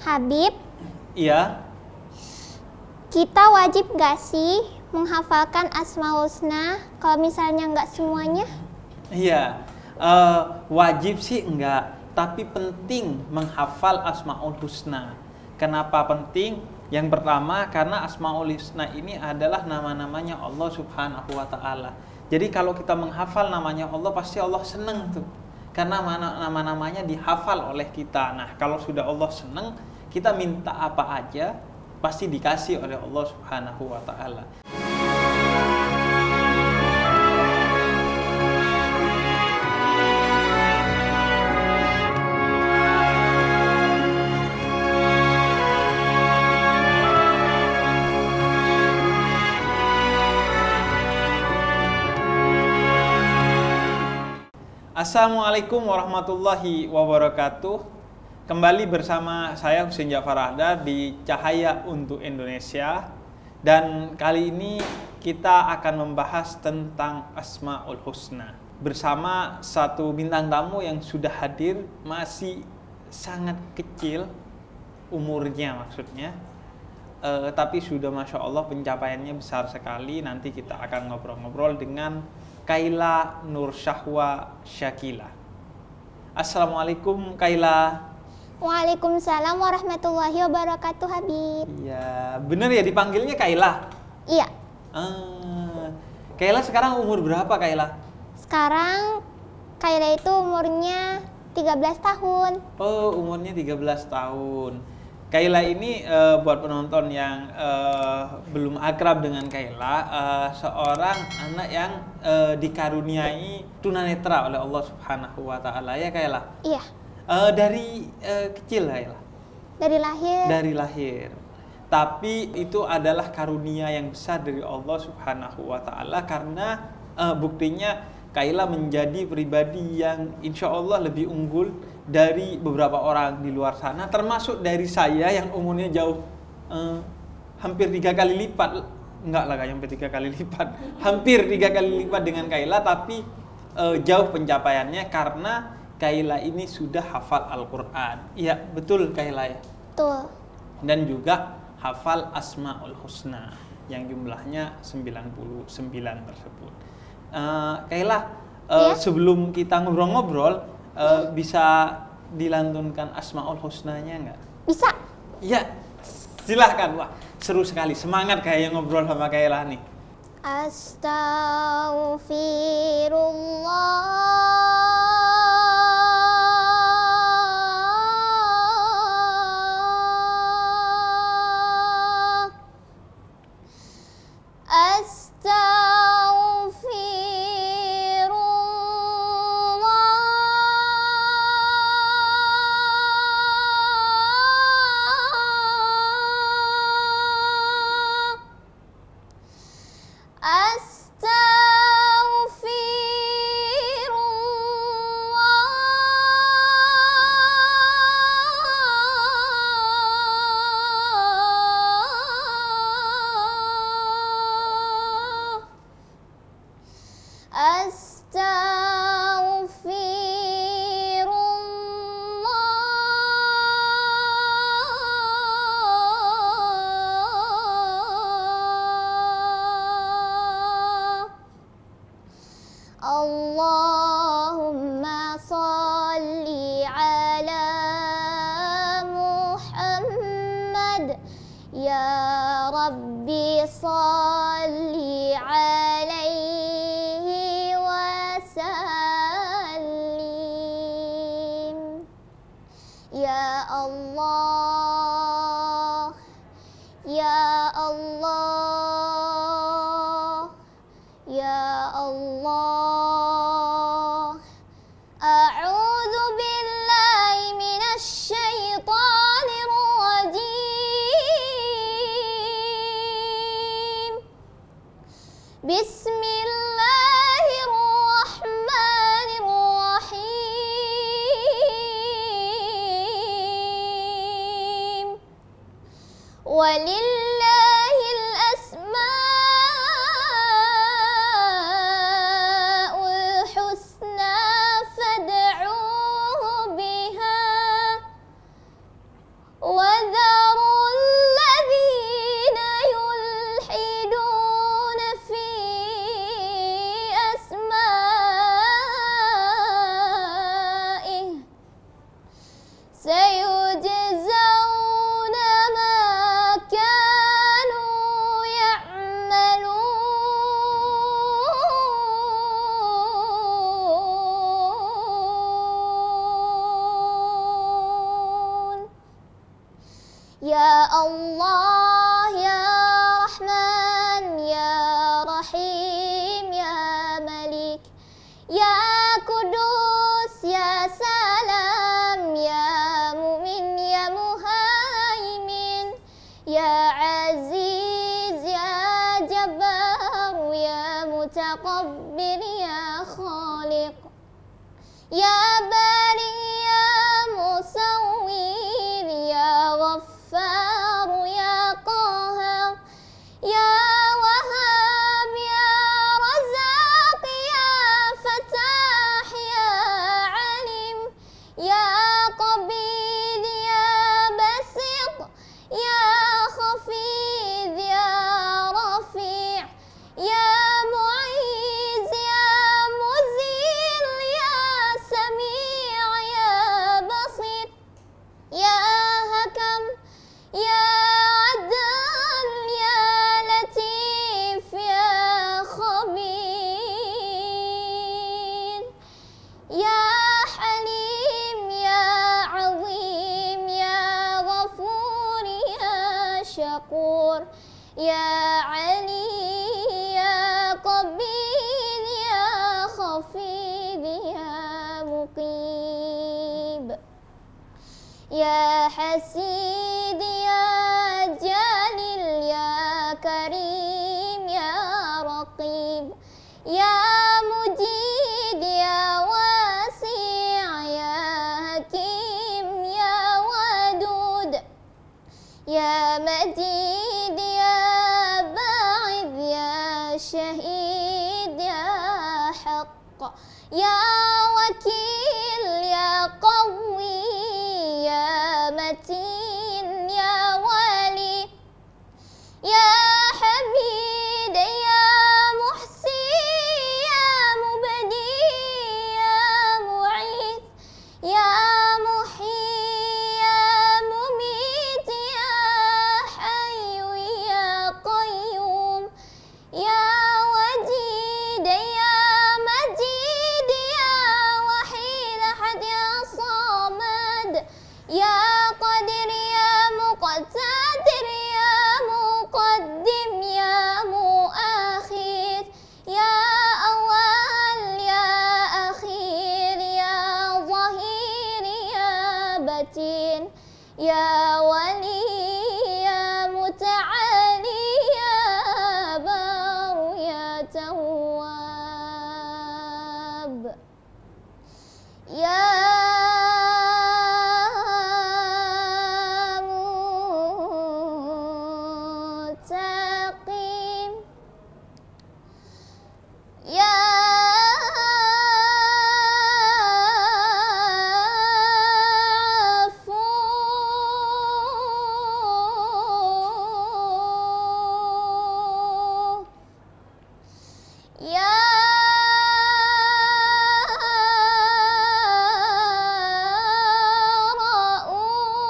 Habib, Iya, kita wajib gak sih menghafalkan Asmaul Husna kalau misalnya nggak semuanya? iya. Wajib sih enggak, tapi penting menghafal Asmaul Husna. Kenapa penting? Yang pertama, karena Asmaul Husna ini adalah nama-namanya Allah Subhanahu wa Ta'ala. Jadi kalau kita menghafal namanya Allah, pasti Allah seneng tuh. Karena nama-namanya dihafal oleh kita. Nah, kalau sudah Allah seneng, kita minta apa aja pasti dikasih oleh Allah Subhanahu wa Ta'ala. Assalamualaikum warahmatullahi wabarakatuh. Kembali bersama saya Husein Ja'far Rahdar di Cahaya untuk Indonesia. Dan kali ini kita akan membahas tentang Asmaul Husna bersama satu bintang tamu yang sudah hadir, masih sangat kecil umurnya maksudnya, tapi sudah Masya Allah pencapaiannya besar sekali. Nanti kita akan ngobrol-ngobrol dengan Kaila Nur Syahwa Syakila. Assalamualaikum Kaila. Waalaikumsalam warahmatullahi wabarakatuh, Habib. Iya, bener ya dipanggilnya Kaila? Iya, Kaila sekarang umur berapa Kaila? sekarang Kaila itu umurnya 13 tahun. Oh, umurnya 13 tahun. Kaila ini buat penonton yang belum akrab dengan Kaila, seorang anak yang dikaruniai tunanetra oleh Allah Subhanahu wa Ta'ala, ya Kaila? Iya, Dari kecil Kaila? dari lahir. Dari lahir. Tapi itu adalah karunia yang besar dari Allah Subhanahu wa Ta'ala, karena buktinya Kaila menjadi pribadi yang insya Allah lebih unggul dari beberapa orang di luar sana, termasuk dari saya yang umurnya jauh, hampir 3 kali lipat. Enggak lah, kayak hampir 3 kali lipat, hampir 3 kali lipat dengan Kaila, tapi jauh pencapaiannya karena Kaila ini sudah hafal Al-Quran. Iya, betul Kaila ya? Betul. Dan juga hafal Asmaul Husna yang jumlahnya 99 tersebut. Kaila, Iya? sebelum kita ngobrol-ngobrol, bisa dilantunkan Asmaul Husnanya nggak? Bisa. Iya, silahkan. Wah, seru sekali. Semangat kayak ngobrol sama Kaila nih. Allahumma sholli ala Muhammad, ya Rabbi sholli alaihi wa sallim. Ya Allah, ya Allah, ya Allah. A'udzu billahi minasy syaithanir rajim. Bismillahirrahmanirrahim. Ya Allah, Ya Rahman, Ya Rahim, Ya Malik, Ya Kudus, Ya Salam, Ya Mu'min, Ya Muhaimin, Ya Aziz, Ya Jabbar, Ya Mutakabbir, Ya Khaliq, Ya Bari, Ya Musawwir, Ya Ghaffar, Ya Qahhar, Ya Wahhab, Ya Razzaq, Ya Fattah, Ya Alim, Ya Qabid, Ya Basit, Ya Khafid, Ya Rafi', Ya Mu'iz, Ya Muzil, Ya Sami', Ya Basir, Ya Hakam, Ya Adl, Ya Latif, Ya Khabir, Ya Halim, Ya Azim, Ya Ghafur, Ya Syakur, Ya Ali, Ya Qabir, Ya Khafid, Ya Muqib, Ya Hasid, Ya Jalil, Ya Karim, Ya Raqib, Ya Mujid, Ya Wasi', Ya Hakim, Ya Wadud, Ya Majid, Ya Ba'id, Ya Syahid, Ya Haqq, Ya Wakil, Ya Qawi, Ya Matin, Ya Wali, Ya Hamid, Ya Muhsi, Ya Mubdi, Ya Mu'id, Ya Muhyi, Ya Mumit, Ya Hayyu, Ya Qayyum, Ya Wajid, Ya Majid, Ya Wahid Ahad, Ya Samad, Ya Qadir, Ya Muqtadir, Ya Muqaddim, Ya Muakhir, Ya Awal, Ya Akhir, Ya Zahir, Ya Batin, Ya Wali, Ya Muta'ali, Ya Baru, Ya Tawwab, Ya Muttaqim, Ya Afuw, Ya Ra'uf,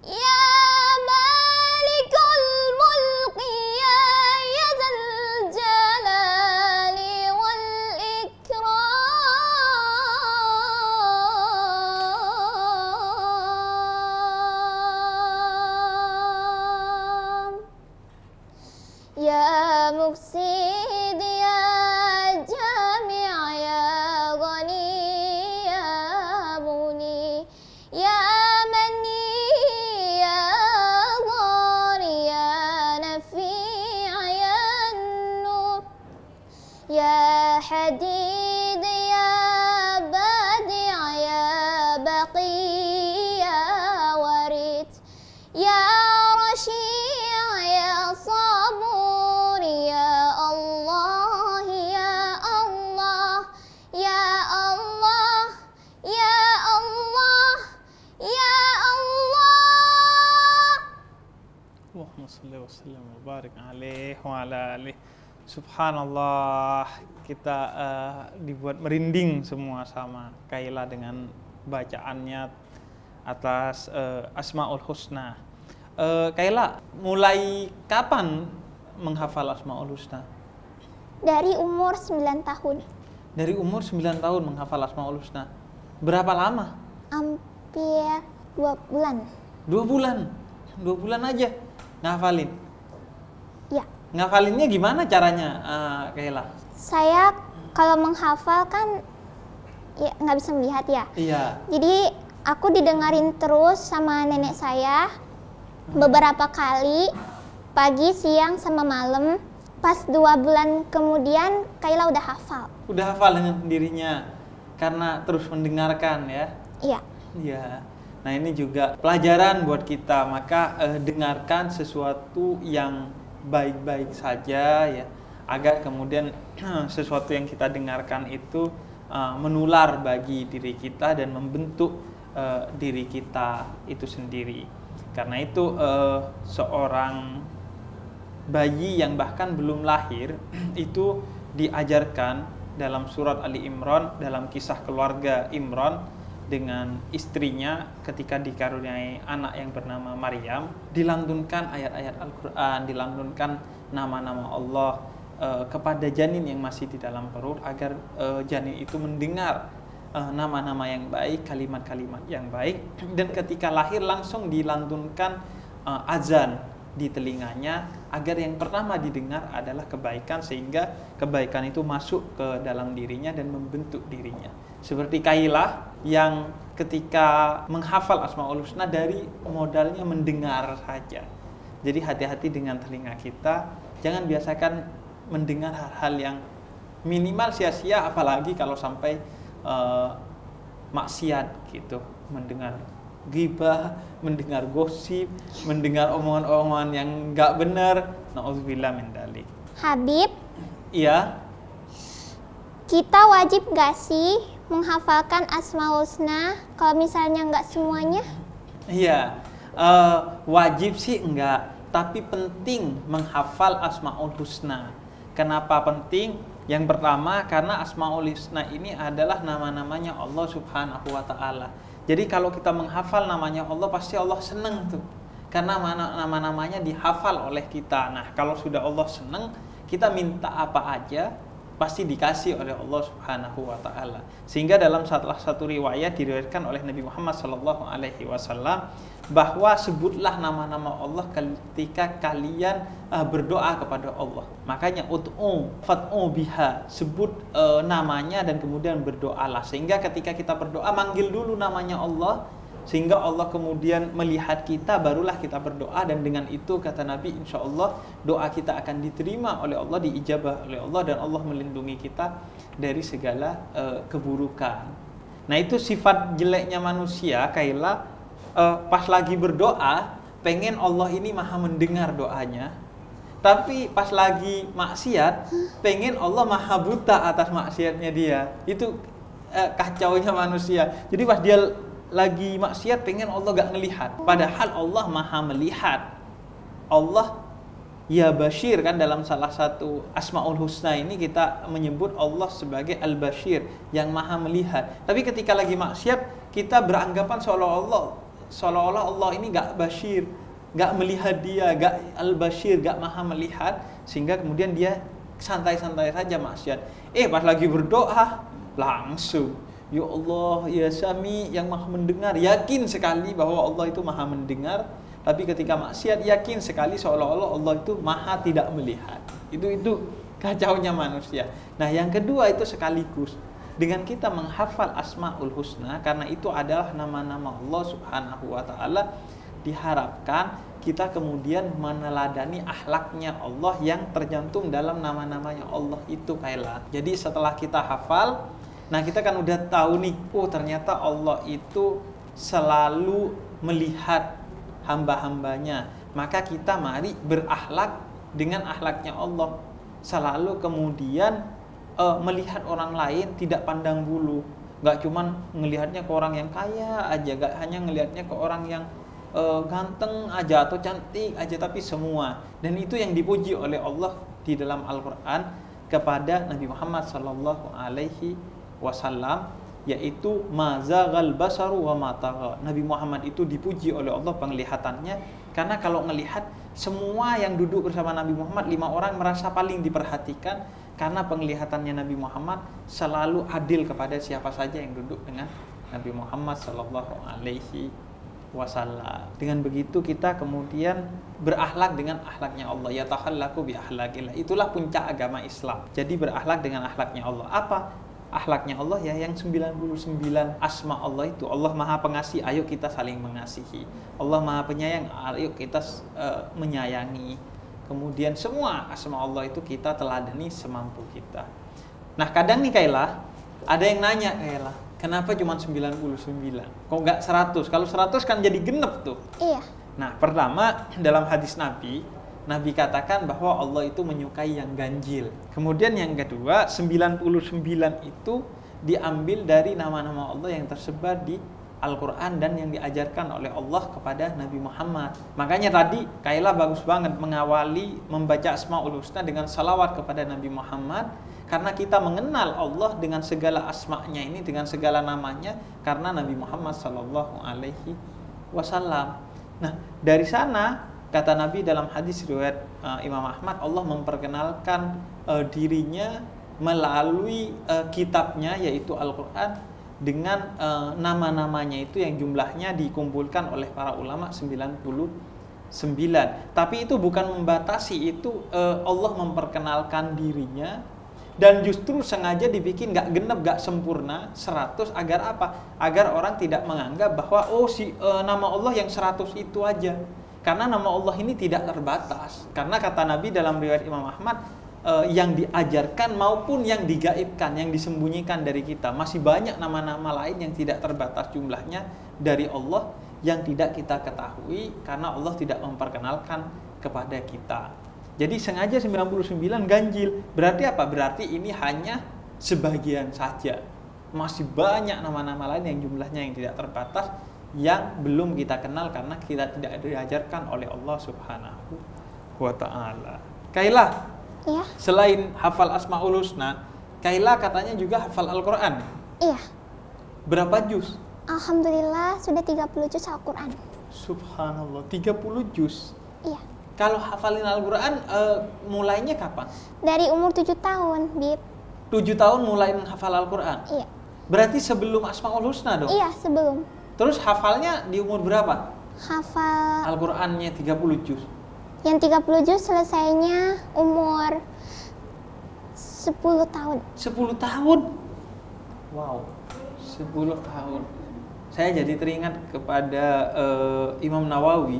Ya Malikul Mulki, Ya Dzal Jalali wal Ikram, Ya Mufsid, Ya Jami', Ya Ghani, Ya Mughni, Ya Mani, Ya Dhar, Ya Nafi', Ya Nur, Ya Hadid, Ya Badi', Ya Baqi, Ya Warid, Ya Rashi', Ya Sabur, Ya Allah, Ya Allah, Ya Allah, Ya Allah, Ya Allah. Allahumma shalli wa sallim wa barik alaihi wa ala alihi. Subhanallah, kita dibuat merinding semua sama Kaila dengan bacaannya atas Asmaul Husna. Kaila, mulai kapan menghafal Asmaul Husna? Dari umur 9 tahun. Dari umur 9 tahun menghafal Asmaul Husna. Berapa lama? Hampir 2 bulan. 2 bulan. 2 bulan aja ngafalin. Ya. Ngafalinnya gimana caranya, Kaila? Saya kalau menghafal kan ya nggak bisa melihat ya. Iya. Jadi aku didengarin terus sama nenek saya beberapa kali, pagi, siang, sama malam. Pas 2 bulan kemudian Kaila udah hafal. Udah hafal dengan sendirinya karena terus mendengarkan ya. Iya. Iya. Nah, ini juga pelajaran buat kita. Maka dengarkan sesuatu yang baik-baik saja ya, agar kemudian sesuatu yang kita dengarkan itu menular bagi diri kita dan membentuk diri kita itu sendiri. Karena itu seorang bayi yang bahkan belum lahir itu diajarkan dalam surat Ali Imran, dalam kisah keluarga Imran dengan istrinya ketika dikaruniai anak yang bernama Maryam, dilantunkan ayat-ayat Al-Quran, dilantunkan nama-nama Allah kepada janin yang masih di dalam perut, agar janin itu mendengar nama-nama yang baik, kalimat-kalimat yang baik, dan ketika lahir langsung dilantunkan azan di telinganya, agar yang pertama didengar adalah kebaikan, sehingga kebaikan itu masuk ke dalam dirinya dan membentuk dirinya. Seperti Kaila yang ketika menghafal Asmaul Husna dari modalnya mendengar saja. Jadi hati-hati dengan telinga kita, jangan biasakan mendengar hal-hal yang minimal sia-sia, apalagi kalau sampai maksiat gitu, mendengar ghibah, mendengar gosip, mendengar omongan-omongan yang nggak benar. Nauzubillah min dzalik. Habib, Iya. kita wajib gak sih menghafalkan Asmaul Husna kalau misalnya nggak semuanya? Iya. Wajib sih enggak, tapi penting menghafal Asmaul Husna. Kenapa penting? Yang pertama, karena Asmaul Husna ini adalah nama-namanya Allah Subhanahu wa Ta'ala. Jadi kalau kita menghafal namanya Allah, pasti Allah senang tuh, karena nama-namanya dihafal oleh kita. Nah, kalau sudah Allah senang, kita minta apa aja pasti dikasih oleh Allah Subhanahu wa Ta'ala. Sehingga dalam salah satu riwayat diriwayatkan oleh Nabi Muhammad SAW bahwa sebutlah nama-nama Allah ketika kalian berdoa kepada Allah. Makanya fat'u biha, sebut namanya dan kemudian berdoalah. Sehingga ketika kita berdoa, manggil dulu namanya Allah, sehingga Allah kemudian melihat kita, barulah kita berdoa. Dan dengan itu kata Nabi, insya Allah doa kita akan diterima oleh Allah, diijabah oleh Allah, dan Allah melindungi kita dari segala keburukan. Nah, itu sifat jeleknya manusia. Kaila pas lagi berdoa pengen Allah ini maha mendengar doanya, tapi pas lagi maksiat pengen Allah maha buta atas maksiatnya dia. Itu kacaunya manusia. Jadi pas dia lagi maksiat pengen Allah gak ngelihat, padahal Allah maha melihat. Allah ya Bashir, kan dalam salah satu Asmaul Husna ini kita menyebut Allah sebagai Al-Bashir, yang maha melihat. Tapi ketika lagi maksiat kita beranggapan seolah-olah Allah ini gak Bashir, gak melihat dia, gak Al-Bashir, gak maha melihat, sehingga kemudian dia santai-santai saja maksiat. Pas lagi berdoa langsung, ya Allah, ya Sami, yang maha mendengar. Yakin sekali bahwa Allah itu maha mendengar, tapi ketika maksiat yakin sekali seolah-olah Allah itu maha tidak melihat. Itu kacaunya manusia. Nah, yang kedua itu sekaligus dengan kita menghafal Asmaul Husna, karena itu adalah nama-nama Allah Subhanahu wa Ta'ala, diharapkan kita kemudian meneladani akhlaknya Allah yang tercantum dalam nama-namanya Allah itu, Kaila. Jadi setelah kita hafal, nah kita kan udah tahu nih, ternyata Allah itu selalu melihat hamba-hambanya. Maka kita mari berakhlak dengan akhlaknya Allah, selalu kemudian melihat orang lain tidak pandang bulu, nggak cuman ngelihatnya ke orang yang kaya aja, nggak hanya ngelihatnya ke orang yang ganteng aja atau cantik aja, tapi semua. Dan itu yang dipuji oleh Allah di dalam Al-Quran kepada Nabi Muhammad Sallallahu Alaihi Wasallam, yaitu mazaghal basaru wa matagha. Nabi Muhammad itu dipuji oleh Allah penglihatannya, karena kalau ngelihat semua yang duduk bersama Nabi Muhammad 5 orang merasa paling diperhatikan, Karena penglihatannya Nabi Muhammad selalu adil kepada siapa saja yang duduk dengan Nabi Muhammad Sallallahu Alaihi Wasallam. Dengan begitu kita kemudian berakhlak dengan akhlaknya Allah. Ya tahallaku bi akhlaqillah. Itulah puncak agama Islam. Jadi berakhlak dengan akhlaknya Allah. Apa akhlaknya Allah? Ya yang 99 asma Allah itu. Allah Maha Pengasih, ayo kita saling mengasihi. Allah Maha Penyayang, ayo kita menyayangi. Kemudian semua asma Allah itu kita teladani semampu kita. Nah, kadang nih Kaila, ada yang nanya Kaila, kenapa cuma 99? Kok nggak 100? Kalau 100 kan jadi genep tuh. Iya. Nah, pertama dalam hadis Nabi katakan bahwa Allah itu menyukai yang ganjil. Kemudian yang kedua, 99 itu diambil dari nama-nama Allah yang tersebar di Al-Quran dan yang diajarkan oleh Allah kepada Nabi Muhammad. Makanya tadi Kaila bagus banget mengawali membaca Asmaul Husna dengan salawat kepada Nabi Muhammad, karena kita mengenal Allah dengan segala asma'nya ini, dengan segala namanya, karena Nabi Muhammad Sallallahu Alaihi Wasallam. Nah, dari sana kata Nabi dalam hadis riwayat Imam Ahmad, Allah memperkenalkan dirinya melalui kitabnya yaitu Al-Quran dengan nama-namanya itu yang jumlahnya dikumpulkan oleh para ulama 99. Tapi itu bukan membatasi itu, Allah memperkenalkan dirinya dan justru sengaja dibikin gak genep, gak sempurna 100 agar apa? Agar orang tidak menganggap bahwa nama Allah yang 100 itu aja. Karena nama Allah ini tidak terbatas. Karena kata Nabi dalam riwayat Imam Ahmad, yang diajarkan maupun yang digaibkan, yang disembunyikan dari kita, masih banyak nama-nama lain yang tidak terbatas jumlahnya dari Allah yang tidak kita ketahui karena Allah tidak memperkenalkan kepada kita. Jadi sengaja 99 ganjil. Berarti apa? Berarti ini hanya sebagian saja. Masih banyak nama-nama lain yang jumlahnya yang tidak terbatas yang belum kita kenal karena kita tidak diajarkan oleh Allah Subhanahu wa Ta'ala. Kaila, Iya. selain hafal Asmaul Husna, Kaila katanya juga hafal Al-Quran. Iya. Berapa juz? Alhamdulillah sudah 30 juz Al-Quran. Subhanallah, 30 juz. Iya. Kalau hafalin Al-Quran, mulainya kapan? Dari umur 7 tahun, Bib. 7 tahun mulai menghafal Al-Quran? Iya. Berarti sebelum Asmaul Husna dong? Iya, sebelum. Terus hafalnya di umur berapa? Hafal Al-Qurannya 30 juz. yang 30 juz selesainya umur 10 tahun. 10 tahun? Wow, 10 tahun. Saya jadi teringat kepada Imam Nawawi.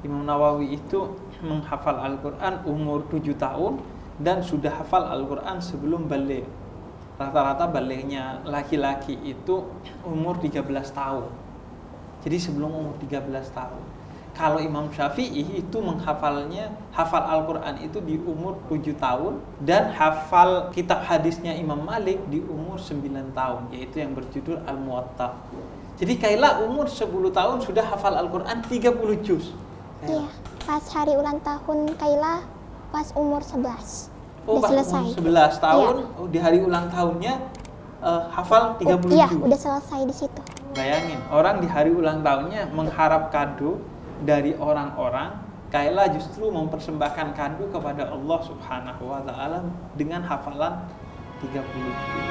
Imam Nawawi itu menghafal Al-Quran umur 7 tahun dan sudah hafal Al-Quran sebelum baligh. Rata-rata balighnya laki-laki itu umur 13 tahun. Jadi sebelum umur 13 tahun. Kalau Imam Syafi'i itu hafal Al-Quran itu di umur 7 tahun dan hafal kitab hadisnya Imam Malik di umur 9 tahun, yaitu yang berjudul Al-Muwatta. Jadi Kaila umur 10 tahun sudah hafal Al-Quran 30 juz. Iya, pas hari ulang tahun Kaila pas umur 11. Oh, Udah pas selesai. umur 11 tahun, Iya. di hari ulang tahunnya hafal 30 Iya, juz. udah selesai di situ. Bayangin, orang di hari ulang tahunnya mengharap kado dari orang-orang, Kaila justru mempersembahkan kado kepada Allah Subhanahu wa Ta'ala dengan hafalan 30 juz.